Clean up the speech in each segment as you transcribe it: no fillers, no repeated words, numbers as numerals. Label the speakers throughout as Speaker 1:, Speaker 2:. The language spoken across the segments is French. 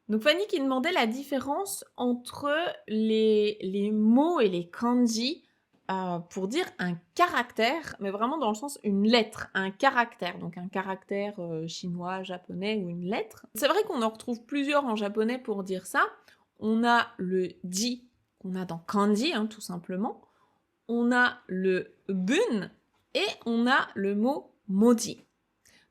Speaker 1: Donc Fanny qui demandait la différence entre les mots et les kanji pour dire un caractère, mais vraiment dans le sens une lettre, un caractère, donc un caractère chinois, japonais ou une lettre. C'est vrai qu'on en retrouve plusieurs en japonais pour dire ça. On a le ji qu'on a dans kanji, hein, tout simplement. On a le bun et on a le mot moji.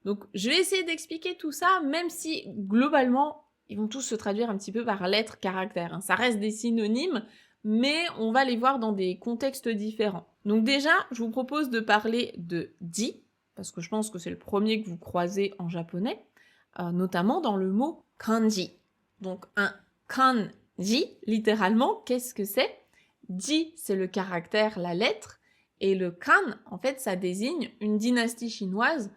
Speaker 1: Donc, je vais essayer d'expliquer tout ça, même si globalement, ils vont tous se traduire un petit peu par lettre, caractère, hein. Ça reste des synonymes, mais on va les voir dans des contextes différents. Donc déjà, je vous propose de parler de di, parce que je pense que c'est le premier que vous croisez en japonais, notamment dans le mot kanji. Donc un kanji, littéralement, qu'est-ce que c'est? Di, c'est le caractère, la lettre, et le kan, en fait, ça désigne une dynastie chinoise.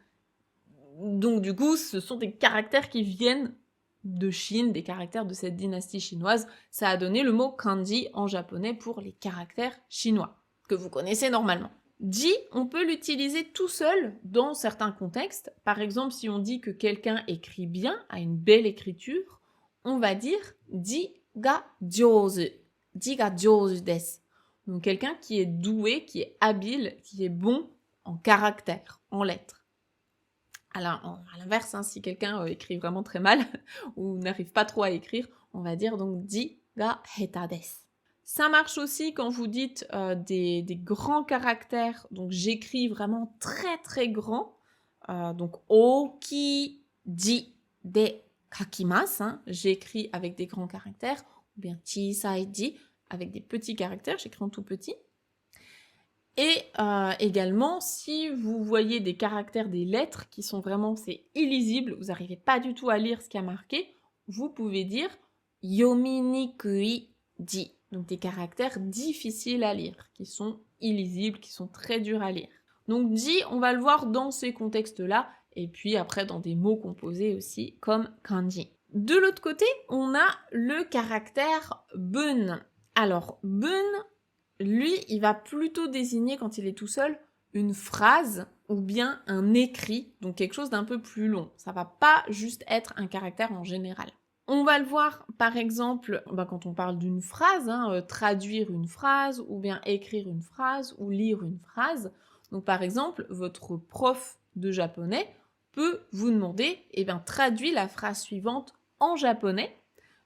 Speaker 1: Donc du coup, ce sont des caractères qui viennent de Chine, des caractères de cette dynastie chinoise. Ça a donné le mot kanji en japonais pour les caractères chinois, que vous connaissez normalement. Ji, on peut l'utiliser tout seul dans certains contextes. Par exemple, si on dit que quelqu'un écrit bien, a une belle écriture, on va dire ji ga jouzu. Ji ga jouzu desu. Donc quelqu'un qui est doué, qui est habile, qui est bon en caractère, en lettres. Alors, à l'inverse, hein, si quelqu'un écrit vraiment très mal ou n'arrive pas trop à écrire, on va dire donc ji ga heta desu. Ça marche aussi quand vous dites des grands caractères, donc j'écris vraiment très très grand, donc oki ji de kakimasu, hein, j'écris avec des grands caractères, ou bien chisai ji avec des petits caractères, j'écris en tout petit. Et également, si vous voyez des caractères, des lettres qui sont vraiment, c'est illisible, vous n'arrivez pas du tout à lire ce qu'il y a marqué, vous pouvez dire yominikui ji. Donc des caractères difficiles à lire, qui sont illisibles, qui sont très durs à lire. Donc ji, on va le voir dans ces contextes-là, et puis après dans des mots composés aussi, comme kanji. De l'autre côté, on a le caractère bun. Alors, bun, lui, il va plutôt désigner, quand il est tout seul, une phrase ou bien un écrit, donc quelque chose d'un peu plus long. Ça va pas juste être un caractère en général. On va le voir, par exemple, quand on parle d'une phrase, hein, traduire une phrase, ou bien écrire une phrase, ou lire une phrase. Donc, par exemple, votre prof de japonais peut vous demander, traduis la phrase suivante en japonais.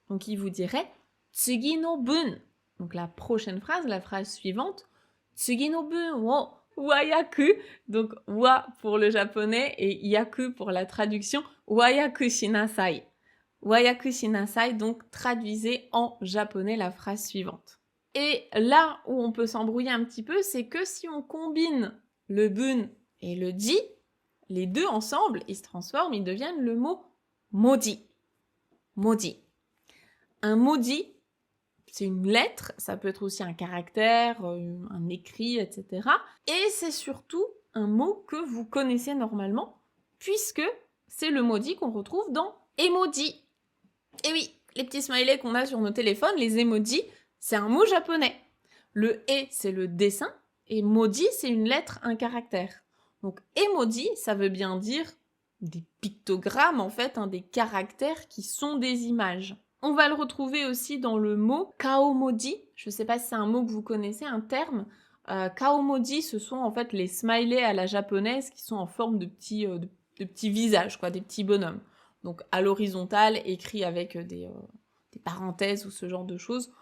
Speaker 1: Donc, il vous dirait Tsugi no bun. Donc, la prochaine phrase, la phrase suivante, Tsugi no bun wo wayaku. Donc, wa pour le japonais et yaku pour la traduction, wayaku shinasai. Wayaku shinasai, donc traduisez en japonais la phrase suivante. Et là où on peut s'embrouiller un petit peu, c'est que si on combine le bun et le ji, les deux ensemble, ils se transforment, ils deviennent le mot moji. Moji. Un moji, c'est une lettre, ça peut être aussi un caractère, un écrit, etc. Et c'est surtout un mot que vous connaissez normalement, puisque c'est le moji qu'on retrouve dans emoji. Et oui, les petits smileys qu'on a sur nos téléphones, les emojis, c'est un mot japonais. Le e, c'est le dessin, et moji, c'est une lettre, un caractère. Donc emoji, ça veut bien dire des pictogrammes, en fait, hein, des caractères qui sont des images. On va le retrouver aussi dans le mot kaomoji. Je ne sais pas si c'est un mot que vous connaissez, un terme. Kaomoji, ce sont en fait les smileys à la japonaise qui sont en forme de petits visages, quoi, des petits bonhommes. Donc à l'horizontale, écrit avec des parenthèses ou ce genre de choses.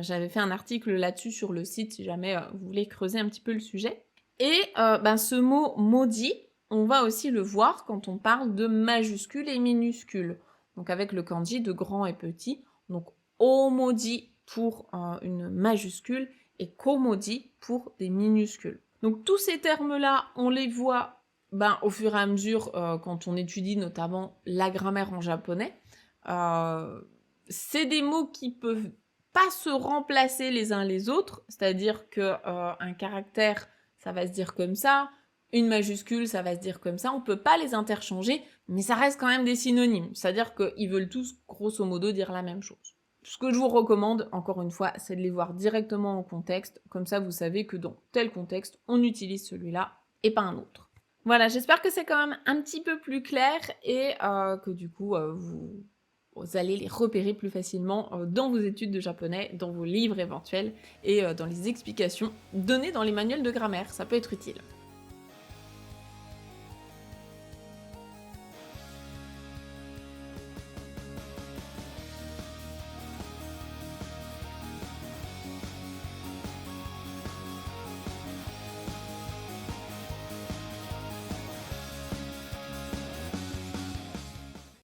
Speaker 1: J'avais fait un article là-dessus sur le site si jamais vous voulez creuser un petit peu le sujet. Et ce mot maudit, on va aussi le voir quand on parle de majuscules et minuscules. Donc avec le kanji de grand et petit. Donc omoji pour une majuscule et komoji pour des minuscules. Donc tous ces termes-là, on les voit au fur et à mesure quand on étudie notamment la grammaire en japonais. C'est des mots qui peuvent pas se remplacer les uns les autres, c'est-à-dire que un caractère, ça va se dire comme ça, une majuscule, ça va se dire comme ça, on peut pas les interchanger, mais ça reste quand même des synonymes, c'est-à-dire qu'ils veulent tous, grosso modo, dire la même chose. Ce que je vous recommande, encore une fois, c'est de les voir directement en contexte, comme ça vous savez que dans tel contexte, on utilise celui-là et pas un autre. Voilà, j'espère que c'est quand même un petit peu plus clair et que du coup, vous vous allez les repérer plus facilement, dans vos études de japonais, dans vos livres éventuels et dans les explications données dans les manuels de grammaire, ça peut être utile.